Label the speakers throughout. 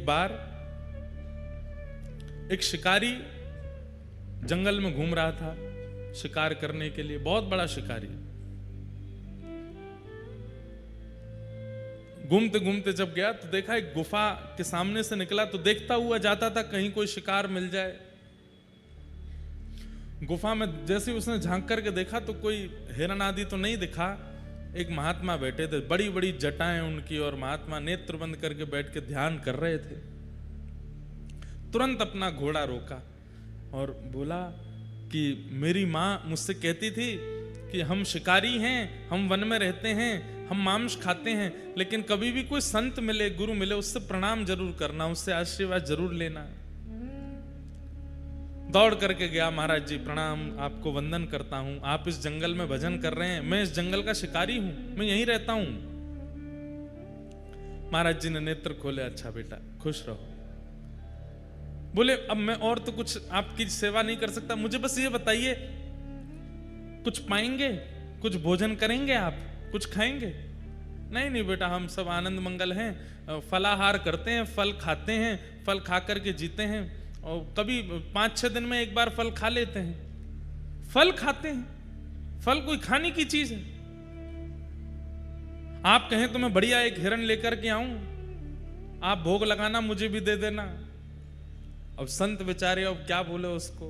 Speaker 1: बार एक शिकारी जंगल में घूम रहा था शिकार करने के लिए, बहुत बड़ा शिकारी। घूमते घूमते जब गया तो देखा एक गुफा के सामने से निकला, तो देखता हुआ जाता था कहीं कोई शिकार मिल जाए। गुफा में जैसे उसने झांक करके देखा तो कोई हिरन आदि तो नहीं दिखा। एक महात्मा बैठे थे, बड़ी बड़ी जटाएं उनकी, और महात्मा नेत्र बंद करके बैठ के ध्यान कर रहे थे। तुरंत अपना घोड़ा रोका और बोला कि मेरी माँ मुझसे कहती थी कि हम शिकारी हैं, हम वन में रहते हैं, हम मांस खाते हैं, लेकिन कभी भी कोई संत मिले, गुरु मिले, उससे प्रणाम जरूर करना, उससे आशीर्वाद जरूर लेना। दौड़ करके गया, महाराज जी प्रणाम, आपको वंदन करता हूं, आप इस जंगल में भजन कर रहे हैं, मैं इस जंगल का शिकारी हूं, मैं यहीं रहता हूं। महाराज जी ने नेत्र खोले, अच्छा बेटा खुश रहो। बोले अब मैं और तो कुछ आपकी सेवा नहीं कर सकता, मुझे बस ये बताइए कुछ पाएंगे, कुछ भोजन करेंगे, आप कुछ खाएंगे? नहीं नहीं बेटा, हम सब आनंद मंगल हैं, फलाहार करते हैं, फल खाते हैं, फल खा करके जीते हैं, और कभी 5-6 दिन में एक बार फल खा लेते हैं। फल खाते हैं, फल कोई खाने की चीज है? आप कहें तो मैं बढ़िया एक हिरन लेकर के आऊं, आप भोग लगाना, मुझे भी दे देना। अब संत बेचारे अब क्या बोले उसको।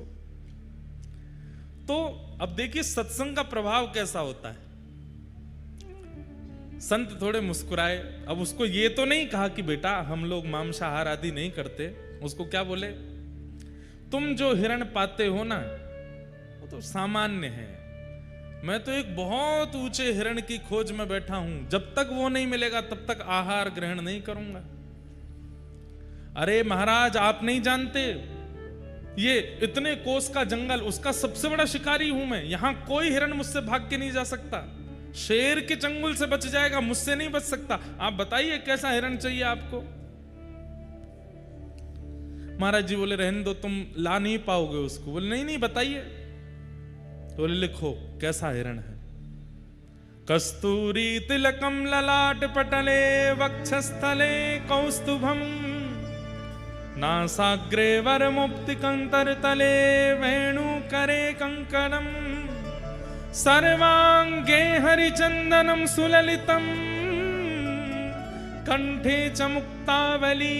Speaker 1: तो अब देखिए सत्संग का प्रभाव कैसा होता है। संत थोड़े मुस्कुराए। अब उसको ये तो नहीं कहा कि बेटा हम लोग मांसाहार आदि नहीं करते, उसको क्या बोले, तुम जो हिरण पाते हो ना वो तो सामान्य है, मैं तो एक बहुत ऊंचे हिरण की खोज में बैठा हूं, जब तक वो नहीं मिलेगा तब तक आहार ग्रहण नहीं करूंगा। अरे महाराज आप नहीं जानते, ये इतने कोस का जंगल, उसका सबसे बड़ा शिकारी हूं मैं, यहां कोई हिरण मुझसे भाग के नहीं जा सकता, शेर के चंगुल से बच जाएगा, मुझसे नहीं बच सकता। आप बताइए कैसा हिरण चाहिए आपको? महाराज जी बोले रहने दो, तुम ला नहीं पाओगे उसको। बोले नहीं नहीं बताइए। तो बोले लिखो कैसा हिरण है। कस्तूरी तिलकम ललाट पटले वक्षस्थले कौस्तुभम नासाग्रे वरमुक्तिकंतर तले वेणु करे कंकणम सर्वांगे हरिचंदनम सुललितम कंठे च मुक्तावली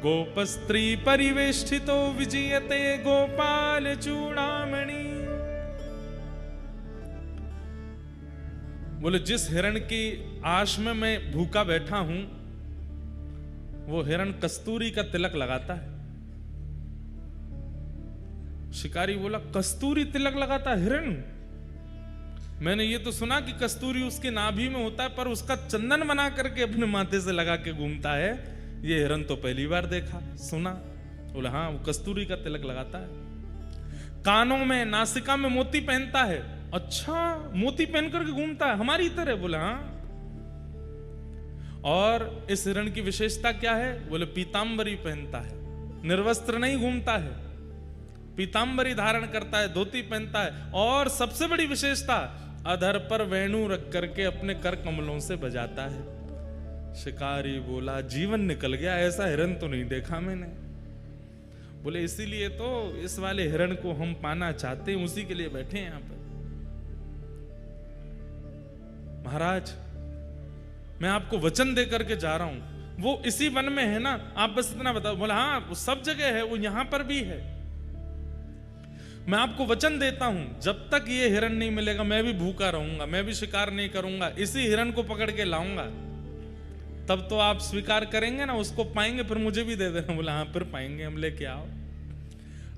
Speaker 1: गोपस्त्री परिवेष्टितो विजयते गोपाल चूड़ामणि। बोले जिस हिरण की आश में मैं भूखा बैठा हूं वो हिरण कस्तूरी का तिलक लगाता है। शिकारी बोला कस्तूरी तिलक लगाता हिरण? मैंने ये तो सुना कि कस्तूरी उसके नाभि में होता है, पर उसका चंदन बना करके अपने माथे से लगा के घूमता है, ये हिरण तो पहली बार देखा सुना। बोला हाँ वो कस्तूरी का तिलक लगाता है। कानों में नासिका में मोती पहनता है। अच्छा मोती पहन करके घूमता है हमारी तरह? बोला हाँ। और इस हिरण की विशेषता क्या है? बोले पीतांबरी पहनता है, निर्वस्त्र नहीं घूमता है, पीतांबरी धारण करता है, धोती पहनता है, और सबसे बड़ी विशेषता अधर पर वेणु रख करके अपने कर कमलों से बजाता है। शिकारी बोला जीवन निकल गया, ऐसा हिरण तो नहीं देखा मैंने। बोले इसीलिए तो इस वाले हिरण को हम पाना चाहते हैं, उसी के लिए बैठे हैं यहां पर। महाराज मैं आपको वचन दे करके जा रहा हूं, वो इसी वन में है ना, आप बस इतना बताओ। बोला हाँ वो सब जगह है, वो यहां पर भी है। मैं आपको वचन देता हूं जब तक ये हिरण नहीं मिलेगा मैं भी भूखा रहूंगा, मैं भी शिकार नहीं करूंगा, इसी हिरण को पकड़ के लाऊंगा, तब तो आप स्वीकार करेंगे ना, उसको पाएंगे फिर मुझे भी दे देना। बोला हाँ फिर पाएंगे, हम लेके आओ।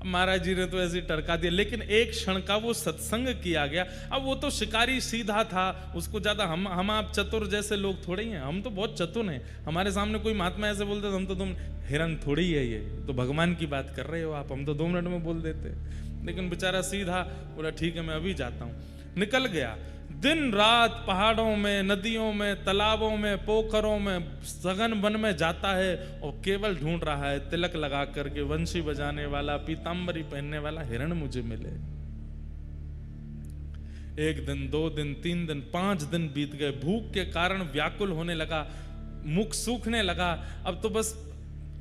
Speaker 1: महाराज जी ने तो ऐसे टरका दिया, लेकिन एक क्षण का वो सत्संग किया गया। अब वो तो शिकारी सीधा था, उसको ज्यादा हम आप चतुर जैसे लोग थोड़े ही हैं, हम तो बहुत चतुर हैं। हमारे सामने कोई महात्मा ऐसे बोलते तो हम तो तुम हिरण थोड़ी है, ये तो भगवान की बात कर रहे हो आप, हम तो 2 मिनट में बोल देते। लेकिन बेचारा सीधा बोला ठीक है मैं अभी जाता हूं। निकल गया। दिन रात पहाड़ों में, नदियों में, तालाबों में, पोखरों में, सघन वन में जाता है और केवल ढूंढ रहा है तिलक लगा करके वंशी बजाने वाला, पीतांबरी पहनने वाला हिरण मुझे मिले। 1 दिन, 2 दिन, 3 दिन, 5 दिन बीत गए। भूख के कारण व्याकुल होने लगा, मुख सूखने लगा। अब तो बस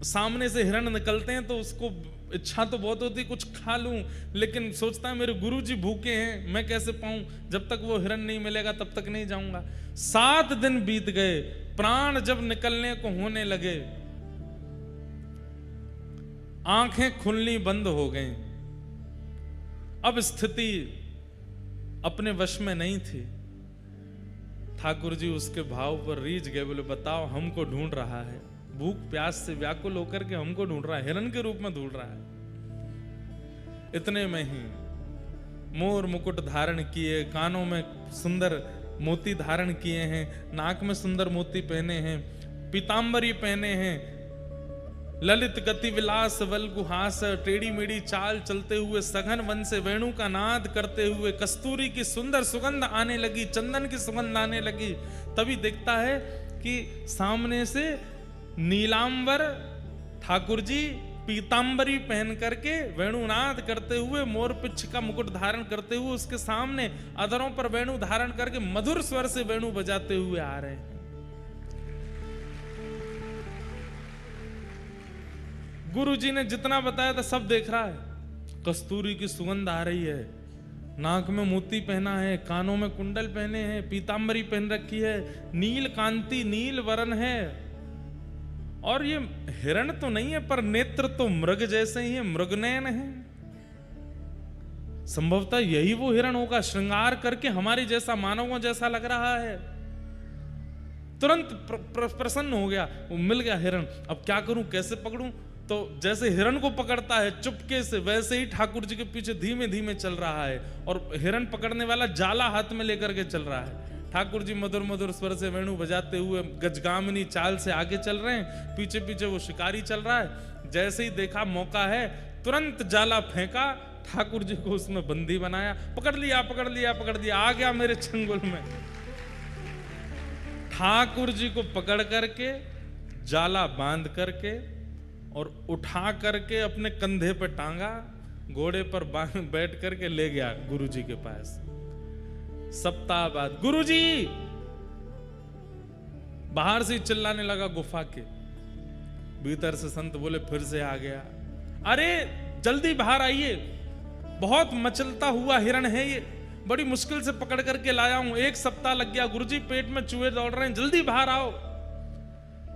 Speaker 1: सामने से हिरण निकलते हैं तो उसको इच्छा तो बहुत होती कुछ खा लूं, लेकिन सोचता है मेरे गुरुजी भूखे हैं, मैं कैसे पाऊं, जब तक वो हिरण नहीं मिलेगा तब तक नहीं जाऊंगा। 7 दिन बीत गए, प्राण जब निकलने को होने लगे, आंखें खुलनी बंद हो गई। अब स्थिति अपने वश में नहीं थी। ठाकुर जी उसके भाव पर रीझ गए, बोले बताओ हमको ढूंढ रहा है, भूख प्यास से व्याकुल होकर के हमको ढूंढ रहा है, हिरण के रूप में ढूंढ रहा है। इतने में ही मोर मुकुट धारण किए, कानों में सुंदर मोती धारण किए हैं, नाक में सुंदर मोती पहने हैं, पीतांबरी पहने हैं, ललित गति विलास वल गुहास, टेढ़ी मेढ़ी चाल चलते हुए सघन वन से वेणु का नाद करते हुए कस्तूरी की सुंदर सुगंध आने लगी, चंदन की सुगंध आने लगी। तभी देखता है कि सामने से नीलांबर ठाकुर जी पीतांबरी पहन करके वेणुनाद करते हुए, मोर पिच्छ का मुकुट धारण करते हुए उसके सामने अधरों पर वेणु धारण करके मधुर स्वर से वेणु बजाते हुए आ रहे हैं। गुरु जी ने जितना बताया था सब देख रहा है। कस्तूरी की सुगंध आ रही है, नाक में मोती पहना है, कानों में कुंडल पहने हैं, पीतांबरी पहन रखी है, नील कांति नील वरण है, और ये हिरण तो नहीं है पर नेत्र तो मृग जैसे ही है, मृगनयन है। संभवतः यही वो हिरण होगा, श्रृंगार करके हमारे जैसा, मानवों जैसा लग रहा है। तुरंत प्रसन्न हो गया, वो मिल गया हिरण। अब क्या करूं, कैसे पकड़ूं? तो जैसे हिरण को पकड़ता है चुपके से, वैसे ही ठाकुर जी के पीछे धीमे धीमे चल रहा है, और हिरण पकड़ने वाला जाला हाथ में लेकर के चल रहा है। ठाकुर जी मधुर मधुर स्वर से वेणु बजाते हुए गजगामिनी चाल से आगे चल रहे हैं, पीछे पीछे वो शिकारी चल रहा है। जैसे ही देखा मौका है, तुरंत जाला फेंका, ठाकुर जी को उसमें बंदी बनाया, पकड़ लिया पकड़ लिया पकड़ लिया, आ गया मेरे चंगुल में। ठाकुर जी को पकड़ करके जाला बांध करके और उठा करके अपने कंधे पर टांगा, घोड़े पर बैठ करके ले गया गुरु जी के पास। सप्ताह बाद गुरु जी बाहर से चिल्लाने लगा गुफा के भीतर से। संत बोले फिर से आ गया, अरे जल्दी बाहर आइए, बहुत मचलता हुआ हिरण है ये, बड़ी मुश्किल से पकड़ करके लाया हूं, 1 सप्ताह लग गया गुरुजी, पेट में चूहे दौड़ रहे हैं, जल्दी बाहर आओ।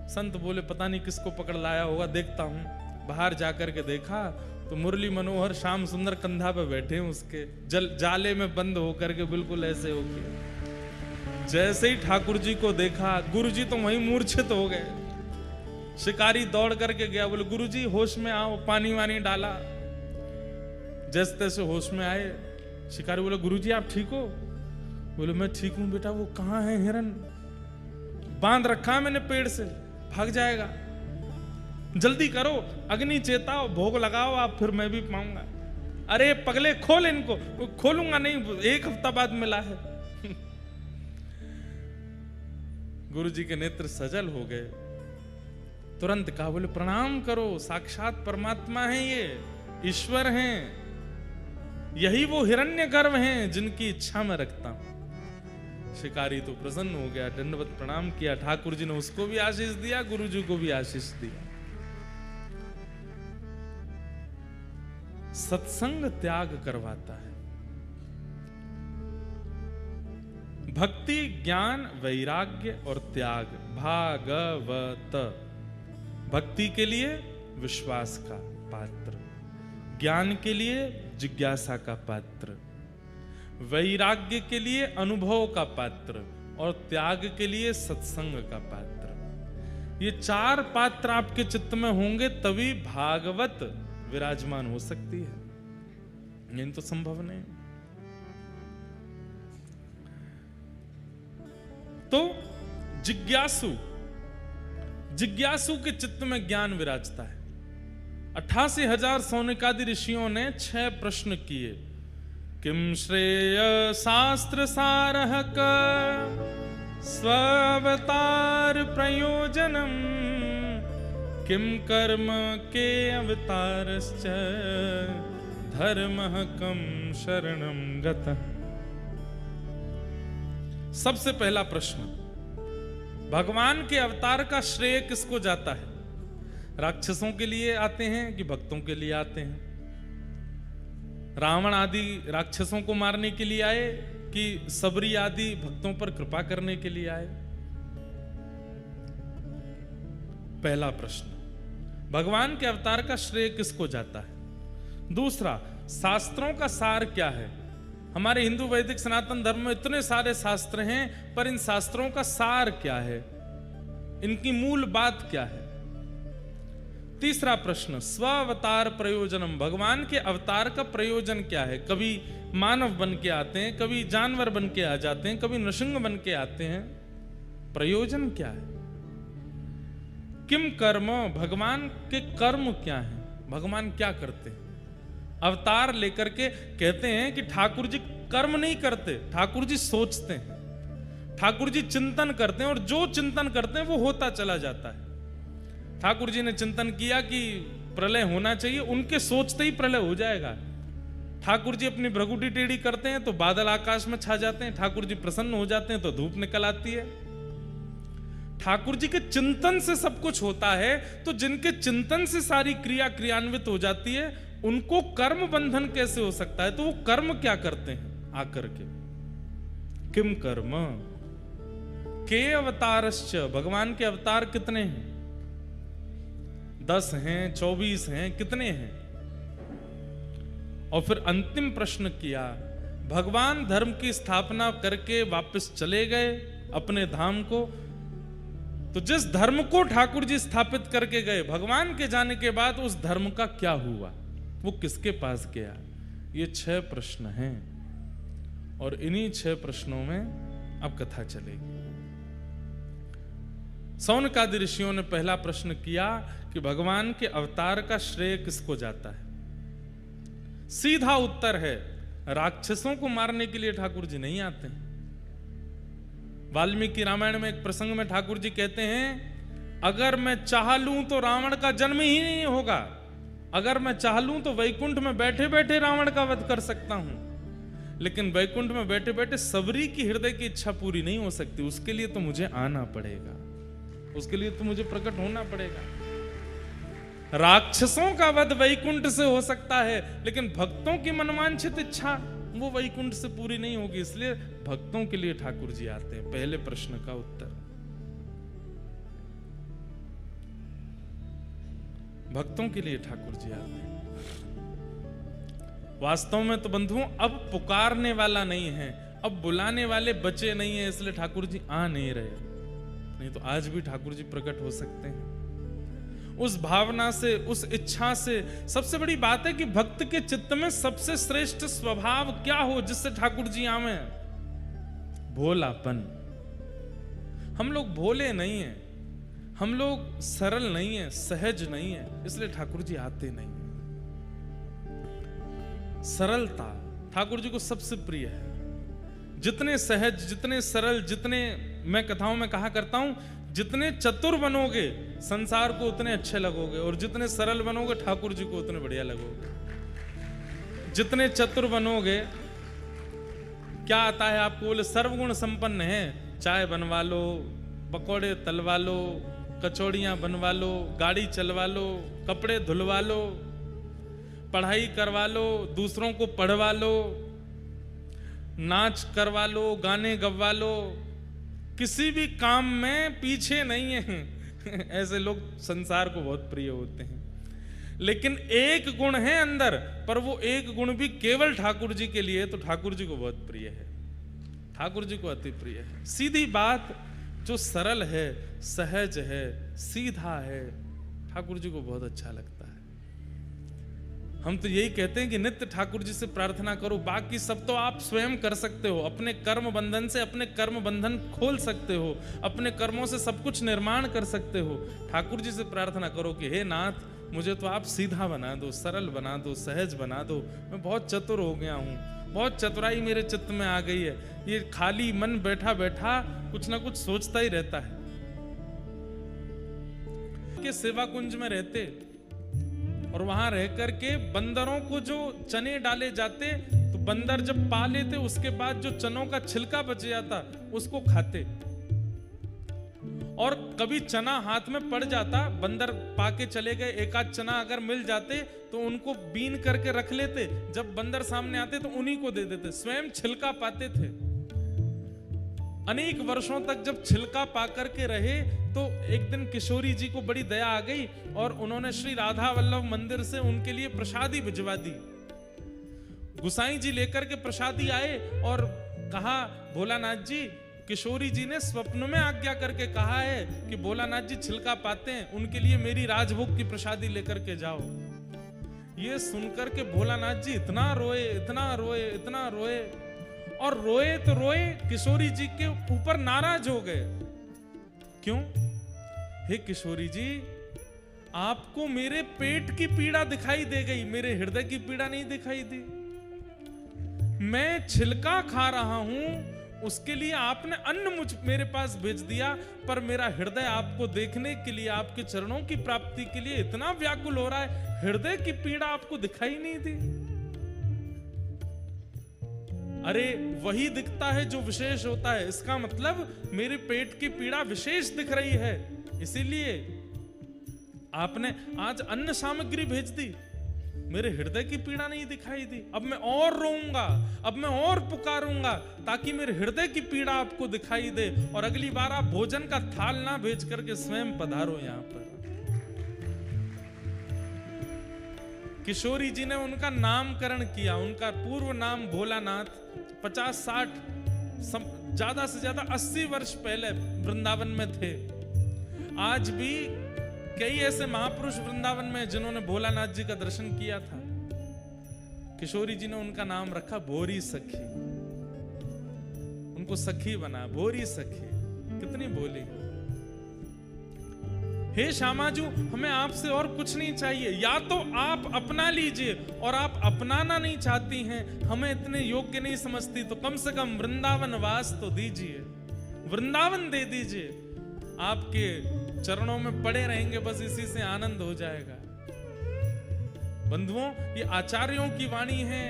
Speaker 1: संत बोले पता नहीं किसको पकड़ लाया होगा, देखता हूं। बाहर जाकर के देखा तो मुरली मनोहर श्याम सुंदर कंधा पे बैठे हैं उसके, जाले में बंद होकर के, बिल्कुल ऐसे होके। जैसे ही ठाकुर जी को देखा, गुरु जी तो वहीं मूर्छित हो गए। शिकारी दौड़ करके गया, बोले गुरु जी होश में आओ, पानी वानी डाला। जैसे तैसे होश में आए। शिकारी बोले गुरु जी आप ठीक हो? बोले मैं ठीक हूं बेटा। वो कहाँ है हिरण? बांध रखा मैंने पेड़ से, भाग जाएगा, जल्दी करो, अग्नि चेताओ, भोग लगाओ आप, फिर मैं भी पाऊंगा। अरे पगले खोल इनको। खोलूंगा नहीं, 1 हफ्ता बाद मिला है। गुरु जी के नेत्र सजल हो गए। तुरंत कहा, बोले प्रणाम करो, साक्षात परमात्मा है, ये ईश्वर हैं, यही वो हिरण्यगर्भ हैं जिनकी इच्छा में रखता हूं। शिकारी तो प्रसन्न हो गया, दंडवत प्रणाम किया। ठाकुर जी ने उसको भी आशीष दिया, गुरु जी को भी आशीष दिया। सत्संग त्याग करवाता है। भक्ति, ज्ञान, वैराग्य और त्याग, भागवत। भक्ति के लिए विश्वास का पात्र, ज्ञान के लिए जिज्ञासा का पात्र, वैराग्य के लिए अनुभव का पात्र, और त्याग के लिए सत्संग का पात्र। ये 4 पात्र आपके चित्त में होंगे तभी भागवत विराजमान हो सकती है, नहीं तो संभव नहीं। तो जिज्ञासु के चित्त में ज्ञान विराजता है। 88,000 सौनिकादि ऋषियों ने 6 प्रश्न किए। किम श्रेय शास्त्र सारः स्वावतार प्रयोजनम, किम कर्म के अवतारश्च धर्मः कम शरणं गतः। सबसे पहला प्रश्न, भगवान के अवतार का श्रेय किसको जाता है? राक्षसों के लिए आते हैं कि भक्तों के लिए आते हैं? रावण आदि राक्षसों को मारने के लिए आए कि सबरी आदि भक्तों पर कृपा करने के लिए आए? पहला प्रश्न, भगवान के अवतार का श्रेय किसको जाता है? दूसरा, शास्त्रों का सार क्या है? हमारे हिंदू वैदिक सनातन धर्म में इतने सारे शास्त्र हैं, पर इन शास्त्रों का सार क्या है? इनकी मूल बात क्या है? तीसरा प्रश्न, स्व अवतार प्रयोजनम, भगवान के अवतार का प्रयोजन क्या है? कभी मानव बन के आते हैं, कभी जानवर बन के आ जाते हैं, कभी नृसिंह बन के आते हैं, प्रयोजन क्या है? किम कर्म, भगवान के कर्म क्या हैं? भगवान क्या करते हैं? अवतार लेकर के कहते हैं कि ठाकुर जी कर्म नहीं करते, ठाकुर जी सोचते हैं, ठाकुर जी चिंतन करते हैं, और जो चिंतन करते हैं वो होता चला जाता है। ठाकुर जी ने चिंतन किया कि प्रलय होना चाहिए, उनके सोचते ही प्रलय हो जाएगा। ठाकुर जी अपनी भ्रगुटी टेढ़ी करते हैं तो बादल आकाश में छा जाते हैं, ठाकुर जी प्रसन्न हो जाते हैं तो धूप निकल आती है। ठाकुर जी के चिंतन से सब कुछ होता है, तो जिनके चिंतन से सारी क्रिया क्रियान्वित हो जाती है, उनको कर्म बंधन कैसे हो सकता है? तो वो कर्म क्या करते हैं आकर के? किम कर्म के अवतारश्च, भगवान के अवतार कितने हैं? 10 हैं, 24 हैं, कितने हैं? और फिर अंतिम प्रश्न किया, भगवान धर्म की स्थापना करके वापस चले गए अपने धाम को, तो जिस धर्म को ठाकुर जी स्थापित करके गए, भगवान के जाने के बाद उस धर्म का क्या हुआ? वो किसके पास गया? ये 6 प्रश्न हैं, और इन्हीं 6 प्रश्नों में अब कथा चलेगी। सौनकादि ऋषियों ने पहला प्रश्न किया कि भगवान के अवतार का श्रेय किसको जाता है? सीधा उत्तर है, राक्षसों को मारने के लिए ठाकुर जी नहीं आते। वाल्मीकि रामायण में एक प्रसंग में ठाकुर जी कहते हैं, अगर मैं चाह लूं तो रावण का जन्म ही नहीं होगा, अगर मैं चाह लूं तो वैकुंठ में बैठे बैठे रावण का वध कर सकता हूं, लेकिन वैकुंठ में बैठे बैठे सबरी की हृदय की इच्छा पूरी नहीं हो सकती। उसके लिए तो मुझे आना पड़ेगा, उसके लिए तो मुझे प्रकट होना पड़ेगा। राक्षसों का वध वैकुंठ से हो सकता है, लेकिन भक्तों की मनवांछित इच्छा वो वैकुंठ से पूरी नहीं होगी, इसलिए भक्तों के लिए ठाकुर जी आते हैं। पहले प्रश्न का उत्तर, भक्तों के लिए ठाकुर जी आते हैं। वास्तव में तो बंधुओं, अब पुकारने वाला नहीं है, अब बुलाने वाले बचे नहीं है, इसलिए ठाकुर जी आ नहीं रहे। नहीं तो आज भी ठाकुर जी प्रकट हो सकते हैं। उस भावना से, उस इच्छा से। सबसे बड़ी बात है कि भक्त के चित्त में सबसे श्रेष्ठ स्वभाव क्या हो जिससे ठाकुर जी आवे? भोलापन। हम लोग भोले नहीं हैं, हम लोग सरल नहीं हैं, सहज नहीं हैं, इसलिए ठाकुर जी आते नहीं। सरलता ठाकुर जी को सबसे प्रिय है। जितने सहज, जितने सरल, जितने, मैं कथाओं में कहा करता हूं, जितने चतुर बनोगे संसार को उतने अच्छे लगोगे, और जितने सरल बनोगे ठाकुर जी को उतने बढ़िया लगोगे। जितने चतुर बनोगे, क्या आता है आपको? बोले सर्वगुण संपन्न है, चाय बनवा लो, पकौड़े तलवा लो, कचौड़ियां बनवा लो, गाड़ी चलवा लो, कपड़े धुलवा लो, पढ़ाई करवा लो, दूसरों को पढ़वा लो, नाच करवा लो, गाने गवा लो, किसी भी काम में पीछे नहीं है। ऐसे लोग संसार को बहुत प्रिय होते हैं, लेकिन एक गुण है अंदर, पर वो एक गुण भी केवल ठाकुर जी के लिए, तो ठाकुर जी को बहुत प्रिय है, ठाकुर जी को अति प्रिय है। सीधी बात, जो सरल है, सहज है, सीधा है, ठाकुर जी को बहुत अच्छा लगता है। हम तो यही कहते हैं कि नित्य ठाकुर जी से प्रार्थना करो, बाकी सब तो आप स्वयं कर सकते हो। अपने कर्म बंधन से अपने कर्म बंधन खोल सकते हो, अपने कर्मों से सब कुछ निर्माण कर सकते हो। ठाकुर जी से प्रार्थना करो कि हे नाथ, मुझे तो आप सीधा बना दो, सरल बना दो, सहज बना दो। मैं बहुत चतुर हो गया हूँ, बहुत चतुराई मेरे चित्त में आ गई है। ये खाली मन बैठा बैठा कुछ ना कुछ सोचता ही रहता है। के सेवा कुंज में रहते और वहां रह करके बंदरों को जो चने डाले जाते, तो बंदर जब पा लेते, उसके बाद जो चनों का छिलका बच जाता उसको खाते। और कभी चना हाथ में पड़ जाता, बंदर पाके चले गए, एक आध चना अगर मिल जाते तो उनको बीन करके रख लेते, जब बंदर सामने आते तो उन्हीं को दे देते, स्वयं छिलका पाते थे। अनेक वर्षों तक जब छिलका पा करके रहे तो एक दिन किशोरी जी को बड़ी दया आ गई और उन्होंने श्री राधा वल्लभ मंदिर से उनके लिए प्रसादी भिजवा दी। गुसाई जी लेकर के प्रसादी आए और कहा, भोलानाथ जी, किशोरी जी ने स्वप्न में आज्ञा करके कहा है कि भोलानाथ जी छिलका पाते हैं, उनके लिए मेरी राजभोग की प्रसादी लेकर के जाओ। ये सुनकर के भोलानाथ जी इतना रोए, इतना रोए, इतना रोए, और रोए तो रोए, किशोरी जी के ऊपर नाराज हो गए। क्यों? हे किशोरी जी, आपको मेरे पेट की पीड़ा दिखाई दे गई, मेरे हृदय की पीड़ा नहीं दिखाई दी। मैं छिलका खा रहा हूं, उसके लिए आपने अन्न मेरे पास भेज दिया, पर मेरा हृदय आपको देखने के लिए, आपके चरणों की प्राप्ति के लिए इतना व्याकुल हो रहा है, हृदय की पीड़ा आपको दिखाई नहीं दी। अरे वही दिखता है जो विशेष होता है, इसका मतलब मेरे पेट की पीड़ा विशेष दिख रही है, इसीलिए आपने आज अन्न सामग्री भेज दी, मेरे हृदय की पीड़ा नहीं दिखाई दी। अब मैं और रोऊंगा, अब मैं और पुकारूंगा ताकि मेरे हृदय की पीड़ा आपको दिखाई दे, और अगली बार आप भोजन का थाल ना भेज करके स्वयं पधारो यहां पर। किशोरी जी ने उनका नामकरण किया, उनका पूर्व नाम भोलानाथ 50-60 ज्यादा से ज्यादा 80 वर्ष पहले वृंदावन में थे। आज भी कई ऐसे महापुरुष वृंदावन में जिन्होंने भोलानाथ जी का दर्शन किया था। किशोरी जी ने उनका नाम रखा भोरी सखी, उनको सखी बना, भोरी सखी, कितनी भोली। हे श्यामाजू, हमें आपसे और कुछ नहीं चाहिए, या तो आप अपना लीजिए, और आप अपनाना नहीं चाहती हैं, हमें इतने योग्य नहीं समझती, तो कम से कम वृंदावन वास तो दीजिए, वृंदावन दे दीजिए। आपके चरणों में पड़े रहेंगे, बस इसी से आनंद हो जाएगा। बंधुओं, ये आचार्यों की वाणी है,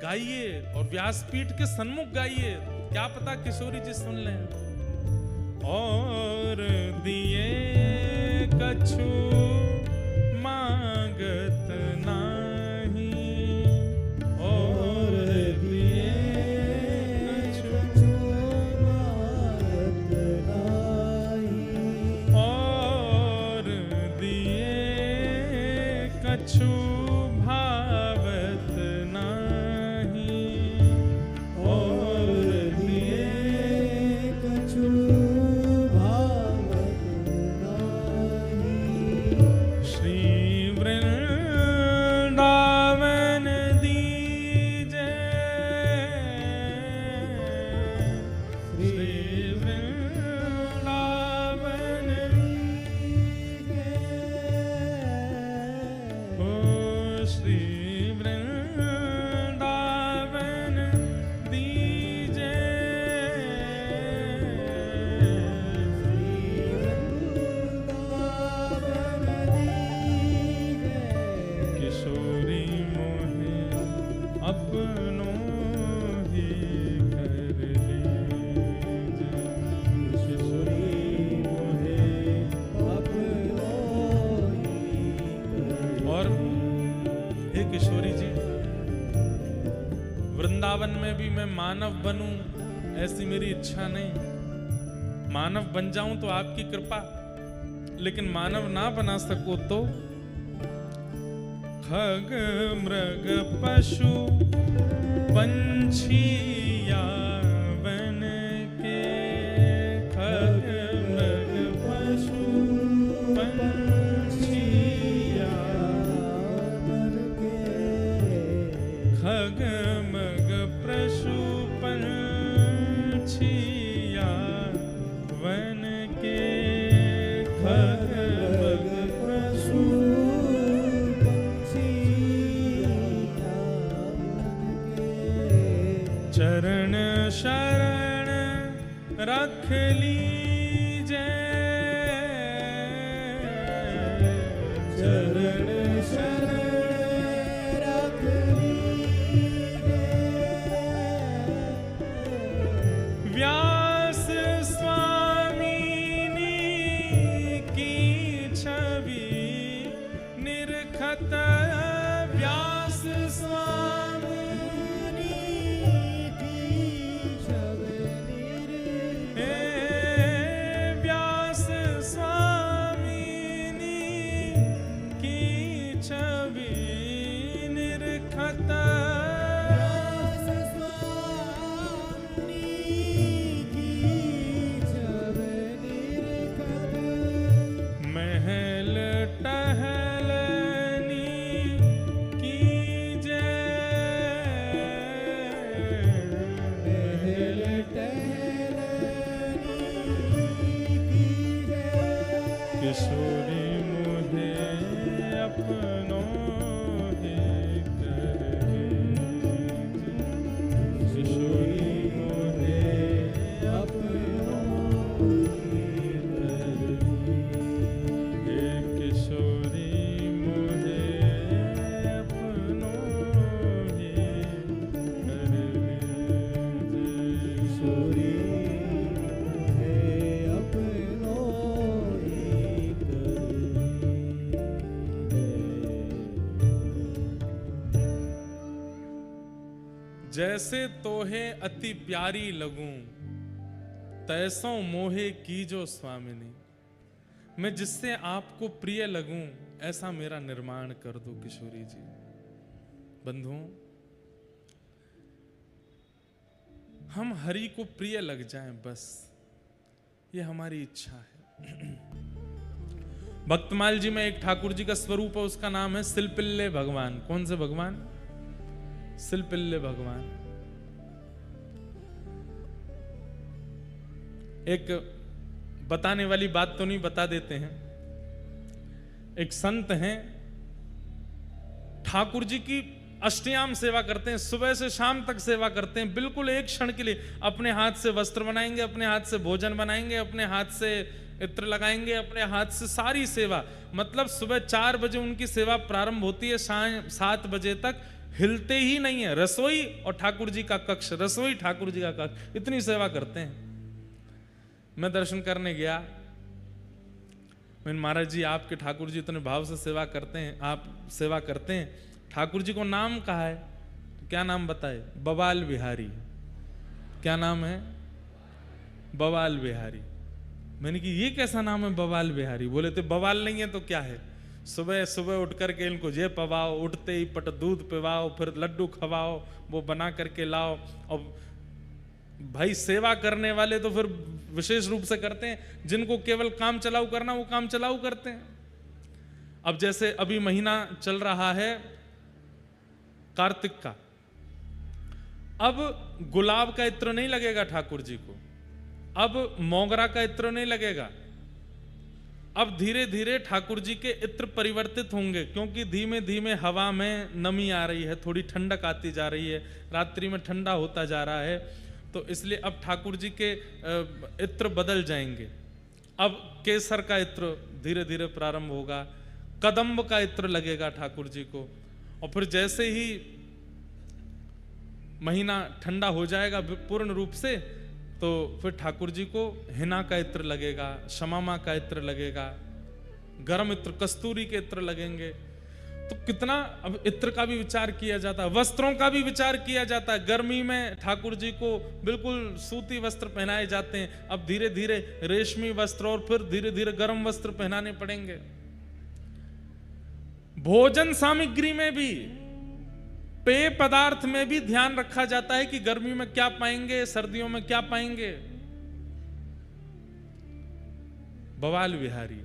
Speaker 1: गाइए और व्यासपीठ के सन्मुख गाइए, क्या पता किशोरी जी सुन लें। और दिए कछु मांगत नाही, और दिए कछु मांगत नाही, और दिए कछु भावत नाही, और दिए कछु में भी मैं मानव बनूं, ऐसी मेरी इच्छा नहीं। मानव बन जाऊं तो आपकी कृपा, लेकिन मानव ना बना सको तो खग मृग पशु पंछी या वन के, खग मृग पशु पंछी या वन के, खग पशु पंछिया वन के, खग पशु पंछिया वन के, चरण शरण रख लीजे, चरण शरण व्यास स्वामी निरखत व्यास स्वामी व्यास स्वामिनी की छवि निरखत महल टहलनी की महल टहलनी किशोरी मुझे अपनों ही करे किशोरी मुझे अपनों ही करे किशोरी मुझे अपनों ही करे किशोरी जैसे तोहे अति प्यारी लगूं तैसों मोहे कीजो स्वामिनी। मैं जिससे आपको प्रिय लगूं ऐसा मेरा निर्माण कर दो किशोरी जी। बंधुओं, हम हरि को प्रिय लग जाएं, बस ये हमारी इच्छा है। भक्तमाल जी में एक ठाकुर जी का स्वरूप है, उसका नाम है सिलपिल्ले भगवान। कौन से भगवान? सिलपिल्ले भगवान। एक बताने वाली बात तो नहीं, बता देते हैं। एक संत हैं, ठाकुर जी की अष्टयाम सेवा करते हैं, सुबह से शाम तक सेवा करते हैं। बिल्कुल एक क्षण के लिए अपने हाथ से वस्त्र बनाएंगे, अपने हाथ से भोजन बनाएंगे, अपने हाथ से इत्र लगाएंगे, अपने हाथ से सारी सेवा। मतलब सुबह 4 बजे उनकी सेवा प्रारंभ होती है, शाम 7 बजे तक हिलते ही नहीं है। रसोई और ठाकुर जी का कक्ष, रसोई ठाकुर जी का कक्ष, इतनी सेवा करते हैं। मैं दर्शन करने गया, मैंने महाराज जी आपके ठाकुर जी इतने भाव से सेवा करते हैं, आप सेवा करते हैं, ठाकुर जी को नाम कहा है? तो क्या नाम बताए? बवाल बिहारी। क्या नाम है? बवाल बिहारी। मैंने कि ये कैसा नाम है बवाल बिहारी? बोले थे बवाल नहीं है तो क्या है? सुबह सुबह उठ करके इनको ये पवाओ, उठते ही पट दूध पिवाओ, फिर लड्डू खवाओ, वो बना करके लाओ। और भाई सेवा करने वाले तो फिर विशेष रूप से करते हैं, जिनको केवल काम चलाऊ करना वो काम चलाऊ करते हैं। अब जैसे अभी महीना चल रहा है कार्तिक का, अब गुलाब का इत्र नहीं लगेगा ठाकुर जी को, अब मोगरा का इत्र नहीं लगेगा। अब धीरे धीरे ठाकुर जी के इत्र परिवर्तित होंगे, क्योंकि धीमे धीमे हवा में नमी आ रही है, थोड़ी ठंडक आती जा रही है, रात्रि में ठंडा होता जा रहा है, तो इसलिए अब ठाकुर जी के इत्र बदल जाएंगे। अब केसर का इत्र धीरे धीरे प्रारंभ होगा, कदम्ब का इत्र लगेगा ठाकुर जी को, और फिर जैसे ही महीना ठंडा हो जाएगा पूर्ण रूप से, तो फिर ठाकुर जी को हिना का इत्र लगेगा, शमामा का इत्र लगेगा, गर्म इत्र कस्तूरी के इत्र लगेंगे। तो कितना अब इत्र का भी विचार किया जाता है, वस्त्रों का भी विचार किया जाता है। गर्मी में ठाकुर जी को बिल्कुल सूती वस्त्र पहनाए जाते हैं, अब धीरे धीरे रेशमी वस्त्र और फिर धीरे धीरे गर्म वस्त्र पहनाने पड़ेंगे। भोजन सामग्री में भी, पेय पदार्थ में भी ध्यान रखा जाता है कि गर्मी में क्या पाएंगे, सर्दियों में क्या पाएंगे। बवाल बिहारी,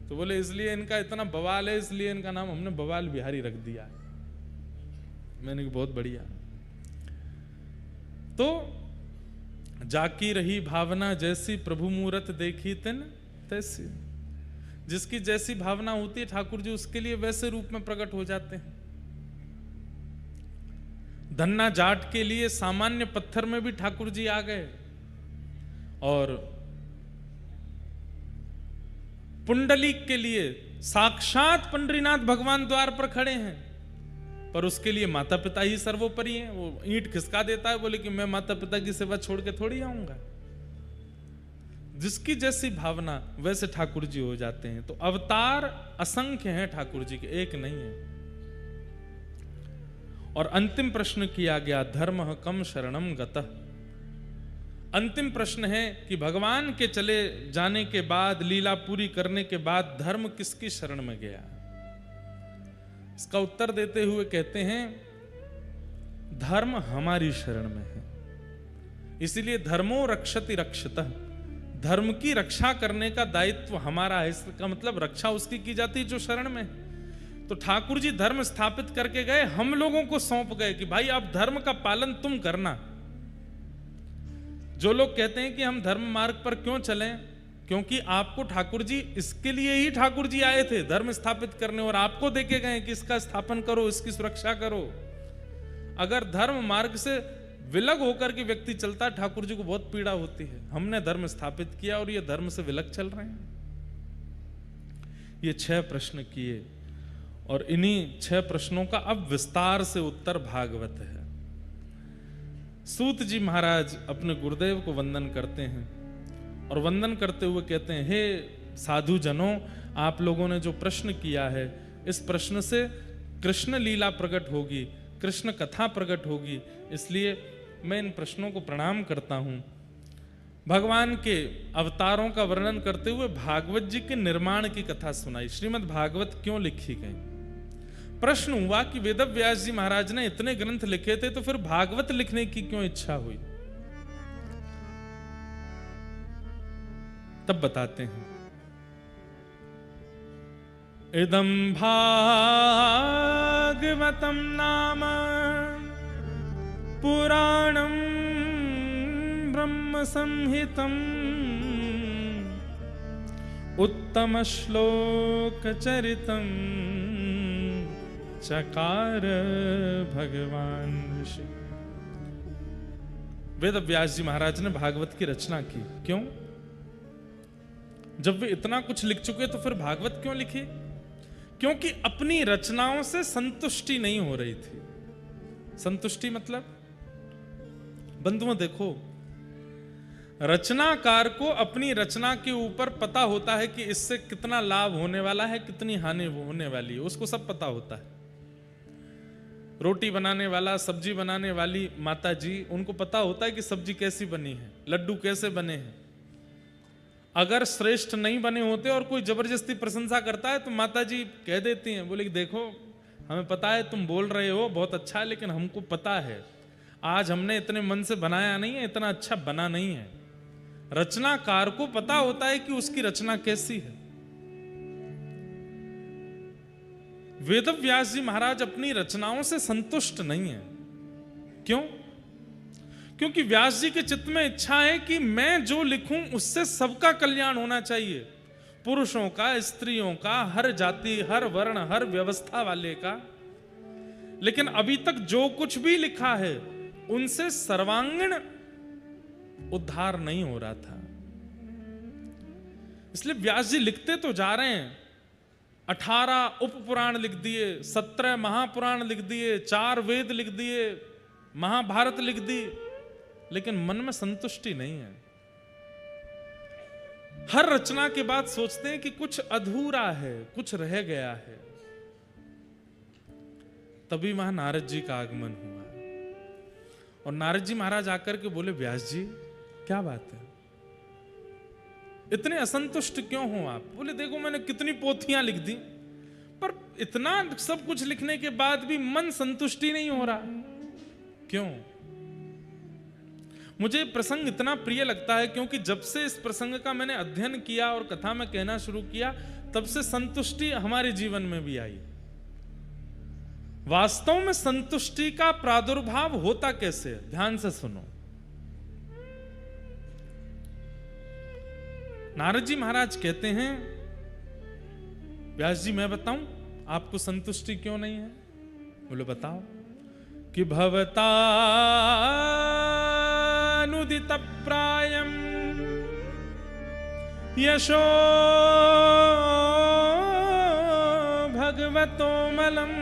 Speaker 1: तो बोले इसलिए इनका इतना बवाल है, इसलिए इनका नाम हमने बवाल बिहारी रख दिया है। मैंने कहा बहुत बढ़िया। तो जाकी रही भावना जैसी, प्रभु मूरत देखी तिन तैसी। जिसकी जैसी भावना होती है ठाकुर जी उसके लिए वैसे रूप में प्रकट हो जाते हैं। धन्ना जाट के लिए सामान्य पत्थर में भी ठाकुर जी आ गए, और पुंडलीक के लिए साक्षात पंडरीनाथ भगवान द्वार पर खड़े हैं, पर उसके लिए माता पिता ही सर्वोपरि हैं। वो ईंट खिसका देता है, बोले कि मैं माता पिता की सेवा छोड़ के थोड़ी आऊंगा। जिसकी जैसी भावना वैसे ठाकुर जी हो जाते हैं। तो अवतार असंख्य हैं ठाकुर जी के, एक नहीं है। और अंतिम प्रश्न किया गया, धर्म कम शरणम गतः। अंतिम प्रश्न है कि भगवान के चले जाने के बाद, लीला पूरी करने के बाद धर्म किसकी शरण में गया? इसका उत्तर देते हुए कहते हैं, धर्म हमारी शरण में है। इसीलिए धर्मो रक्षति रक्षतः, धर्म की रक्षा करने का दायित्व हमारा है। इसका मतलब रक्षा उसकी की जाती है जो शरण में है। तो ठाकुर जी धर्म स्थापित करके गए, हम लोगों को सौंप गए कि भाई अब धर्म का पालन तुम करना। जो लोग कहते हैं कि हम धर्म मार्ग पर क्यों चलें, क्योंकि आपको ठाकुर जी, इसके लिए ही ठाकुर जी आए थे धर्म स्थापित करने, और आपको देके गए कि इसका स्थापन करो, इसकी सुरक्षा करो। अगर धर्म मार्ग से विलग होकर के व्यक्ति चलता है, ठाकुर जी को बहुत पीड़ा होती है। हमने धर्म स्थापित किया और ये धर्म से विलग चल रहे हैं। ये 6 प्रश्न किए और इन्हीं 6 प्रश्नों का अब विस्तार से उत्तर भागवत है। सूत जी महाराज अपने गुरुदेव को वंदन करते हैं और वंदन करते हुए कहते हैं, हे साधु जनों, आप लोगों ने जो प्रश्न किया है, इस प्रश्न से कृष्ण लीला प्रकट होगी, कृष्ण कथा प्रकट होगी। इसलिए मैं इन प्रश्नों को प्रणाम करता हूं। भगवान के अवतारों का वर्णन करते हुए भागवत जी के निर्माण की कथा सुनाई। श्रीमद् भागवत क्यों लिखी गई? प्रश्न हुआ कि वेद व्यास जी महाराज ने इतने ग्रंथ लिखे थे, तो फिर भागवत लिखने की क्यों इच्छा हुई? तब बताते हैं। इदं भागवतं नाम पुराणं ब्रह्म संहितं उत्तम श्लोक चरितं चकार भगवान ऋषि। वेद व्यास जी महाराज ने भागवत की रचना की। क्यों? जब वे इतना कुछ लिख चुके तो फिर भागवत क्यों लिखी? क्योंकि अपनी रचनाओं से संतुष्टि नहीं हो रही थी। संतुष्टि मतलब, बंधुओं देखो, रचनाकार को अपनी रचना के ऊपर पता होता है कि इससे कितना लाभ होने वाला है, कितनी हानि होने वाली है, उसको सब पता होता है। रोटी बनाने वाला, सब्जी बनाने वाली माता जी, उनको पता होता है कि सब्जी कैसी बनी है, लड्डू कैसे बने हैं। अगर श्रेष्ठ नहीं बने होते और कोई जबरदस्ती प्रशंसा करता है तो माता जी कह देती हैं, बोले कि देखो हमें पता है तुम बोल रहे हो बहुत अच्छा है, लेकिन हमको पता है आज हमने इतने मन से बनाया नहीं है, इतना अच्छा बना नहीं है। रचनाकार को पता होता है कि उसकी रचना कैसी है। वेद व्यास जी महाराज अपनी रचनाओं से संतुष्ट नहीं है। क्यों? क्योंकि व्यास जी के चित्त में इच्छा है कि मैं जो लिखूं उससे सबका कल्याण होना चाहिए, पुरुषों का, स्त्रियों का, हर जाति, हर वर्ण, हर व्यवस्था वाले का। लेकिन अभी तक जो कुछ भी लिखा है उनसे सर्वांगीण उद्धार नहीं हो रहा था। इसलिए व्यास जी लिखते तो जा रहे हैं, 18 उप पुराण लिख दिए, 17 महापुराण लिख दिए, 4 वेद लिख दिए, महाभारत लिख दी, लेकिन मन में संतुष्टि नहीं है। हर रचना के बाद सोचते हैं कि कुछ अधूरा है, कुछ रह गया है। तभी वहां नारद जी का आगमन हुआ और नारद जी महाराज आकर के बोले, व्यास जी क्या बात है, इतने असंतुष्ट क्यों हो आप? बोले देखो मैंने कितनी पोथियां लिख दी, पर इतना सब कुछ लिखने के बाद भी मन संतुष्टि नहीं हो रहा। क्यों? मुझे प्रसंग इतना प्रिय लगता है क्योंकि जब से इस प्रसंग का मैंने अध्ययन किया और कथा में कहना शुरू किया, तब से संतुष्टि हमारे जीवन में भी आई। वास्तव में संतुष्टि का प्रादुर्भाव होता कैसे? ध्यान से सुनो। नारद जी महाराज कहते हैं, व्यास जी मैं बताऊं आपको संतुष्टि क्यों नहीं है? बोले बताओ। कि भवतानुदित प्रायम यशो भगवतो मलम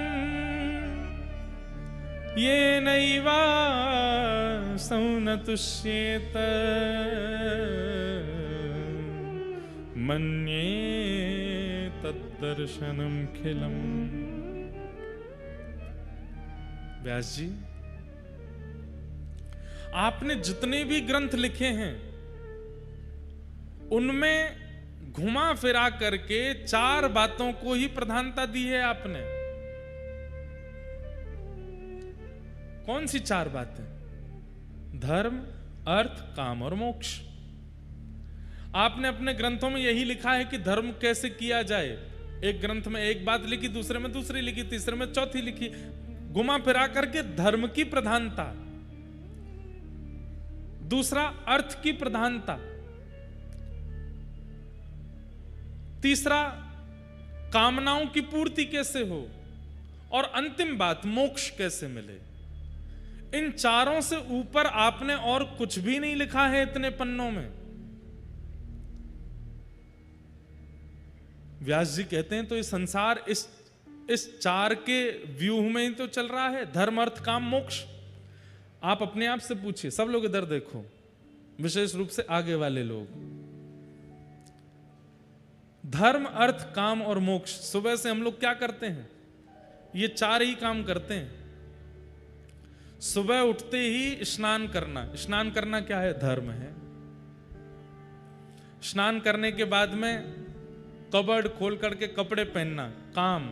Speaker 1: ये नैवा सौनतुष्येत मन्ये तद्दर्शनम खिलम। व्यास जी, आपने जितने भी ग्रंथ लिखे हैं उनमें घुमा फिरा करके 4 बातों को ही प्रधानता दी है आपने। कौन सी 4 बातें? धर्म, अर्थ, काम और मोक्ष। आपने अपने ग्रंथों में यही लिखा है कि धर्म कैसे किया जाए। एक ग्रंथ में एक बात लिखी, दूसरे में दूसरी लिखी, तीसरे में चौथी लिखी, घुमा फिरा करके धर्म की प्रधानता। दूसरा, अर्थ की प्रधानता। तीसरा, कामनाओं की पूर्ति कैसे हो, और अंतिम बात, मोक्ष कैसे मिले। इन 4 से ऊपर आपने और कुछ भी नहीं लिखा है इतने पन्नों में। व्यास जी कहते हैं तो ये संसार इस 4 के व्यूह में ही तो चल रहा है, धर्म, अर्थ, काम, मोक्ष। आप अपने आप से पूछिए, सब लोग इधर देखो, विशेष रूप से आगे वाले लोग। धर्म, अर्थ, काम और मोक्ष, सुबह से हम लोग क्या करते हैं? ये 4 ही काम करते हैं। सुबह उठते ही स्नान करना। स्नान करना क्या है? धर्म है। स्नान करने के बाद में कबर्ड खोल करके कपड़े पहनना, काम।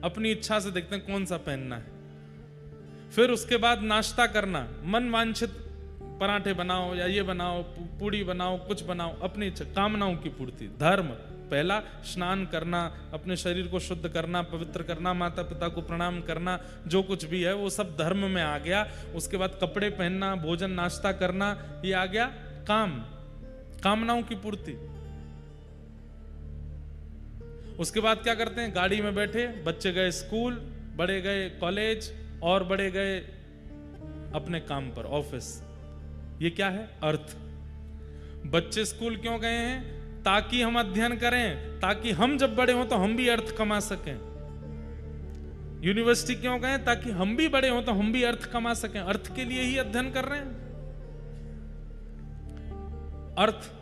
Speaker 1: अपनी इच्छा से देखते हैं कौन सा पहनना है। फिर उसके बाद नाश्ता करना, मन वांछित पराठे बनाओ या ये बनाओ, पूड़ी बनाओ, कुछ बनाओ, अपनी इच्छा, कामनाओं की पूर्ति। धर्म पहला, स्नान करना, अपने शरीर को शुद्ध करना, पवित्र करना, माता पिता को प्रणाम करना, जो कुछ भी है वो सब धर्म में आ गया। उसके बाद कपड़े पहनना, भोजन नाश्ता करना, ये आ गया काम, कामनाओं की पूर्ति। उसके बाद क्या करते हैं? गाड़ी में बैठे, बच्चे गए स्कूल, बड़े गए कॉलेज, और बड़े गए अपने काम पर, ऑफिस। ये क्या है? अर्थ। बच्चे स्कूल क्यों गए हैं? ताकि हम अध्ययन करें, ताकि हम जब बड़े हों तो हम भी अर्थ कमा सकें। यूनिवर्सिटी क्यों गए? ताकि हम भी बड़े हों तो हम भी अर्थ कमा सकें। अर्थ के लिए ही अध्ययन कर रहे हैं। अर्थ।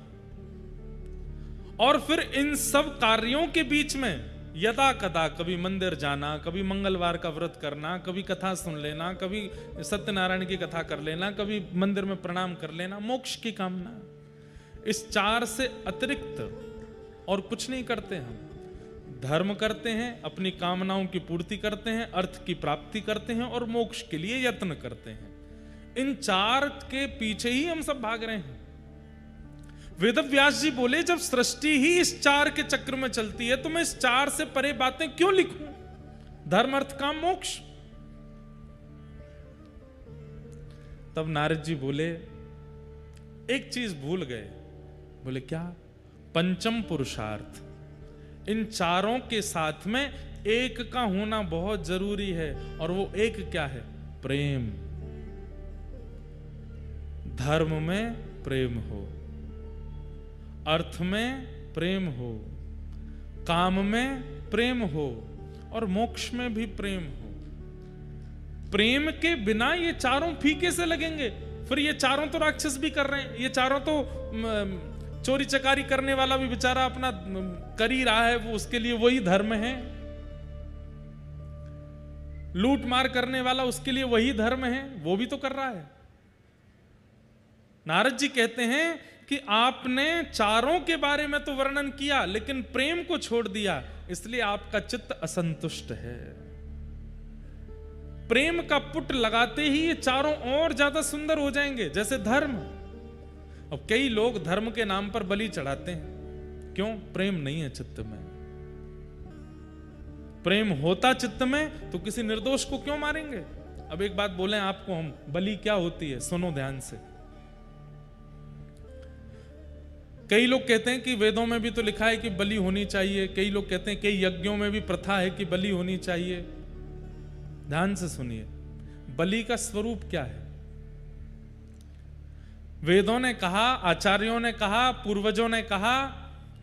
Speaker 1: और फिर इन सब कार्यों के बीच में यदा कदा कभी मंदिर जाना, कभी मंगलवार का व्रत करना, कभी कथा सुन लेना, कभी सत्यनारायण की कथा कर लेना, कभी मंदिर में प्रणाम कर लेना, मोक्ष की कामना। इस 4 से अतिरिक्त और कुछ नहीं करते हम। धर्म करते हैं, अपनी कामनाओं की पूर्ति करते हैं, अर्थ की प्राप्ति करते हैं और मोक्ष के लिए यत्न करते हैं। इन 4 के पीछे ही हम सब भाग रहे हैं। वेदव्यास जी बोले, जब सृष्टि ही इस 4 के चक्र में चलती है तो मैं इस 4 से परे बातें क्यों लिखूं? धर्म, अर्थ, काम, मोक्ष। तब नारद जी बोले, एक चीज भूल गए। बोले क्या? पंचम पुरुषार्थ। इन 4 के साथ में एक का होना बहुत जरूरी है, और वो एक क्या है? प्रेम। धर्म में प्रेम हो, अर्थ में प्रेम हो, काम में प्रेम हो, और मोक्ष में भी प्रेम हो। प्रेम के बिना ये 4 फीके से लगेंगे। फिर ये 4 तो राक्षस भी कर रहे हैं, ये 4 तो चोरी चकारी करने वाला भी बेचारा अपना कर ही रहा है, वो उसके लिए वही धर्म है। लूट मार करने वाला उसके लिए वही धर्म है, वो भी तो कर रहा है। नारद जी कहते हैं कि आपने 4 के बारे में तो वर्णन किया, लेकिन प्रेम को छोड़ दिया, इसलिए आपका चित्त असंतुष्ट है। प्रेम का पुट लगाते ही ये 4 और ज्यादा सुंदर हो जाएंगे, जैसे धर्म। अब कई लोग धर्म के नाम पर बलि चढ़ाते हैं। क्यों? प्रेम नहीं है चित्त में। प्रेम होता चित्त में तो किसी निर्दोष को क्यों मारेंगे? अब एक बात बोलें आपको हम, बलि क्या होती है? सुनो ध्यान से। कई लोग कहते हैं कि वेदों में भी तो लिखा है कि बलि होनी चाहिए। कई लोग कहते हैं कई यज्ञों में भी प्रथा है कि बलि होनी चाहिए। ध्यान से सुनिए, बलि का स्वरूप क्या है? वेदों ने कहा, आचार्यों ने कहा, पूर्वजों ने कहा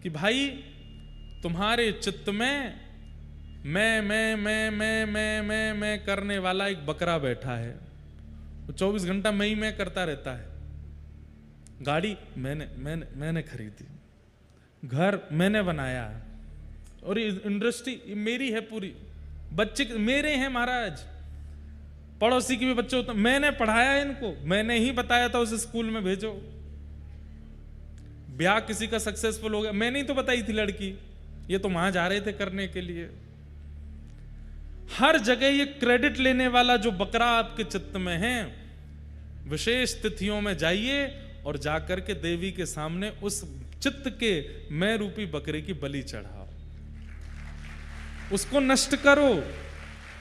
Speaker 1: कि भाई तुम्हारे चित्त में मैं करने वाला एक बकरा बैठा है। वो 24 घंटा मैं करता रहता है। गाड़ी मैंने खरीदी, घर मैंने बनाया और ये इंडस्ट्री मेरी है पूरी, बच्चे मेरे हैं महाराज, पड़ोसी के भी बच्चे होते, मैंने पढ़ाया इनको, मैंने ही बताया था उस स्कूल में भेजो। ब्याह किसी का सक्सेसफुल हो गया, मैंने ही तो बताई थी लड़की, ये तो वहां जा रहे थे करने के लिए। हर जगह ये क्रेडिट लेने वाला जो बकरा आपके चित्त में है, विशेष तिथियों में जाइए और जाकर के देवी के सामने उस चित्त के मैं रूपी बकरे की बलि चढ़ाओ, उसको नष्ट करो।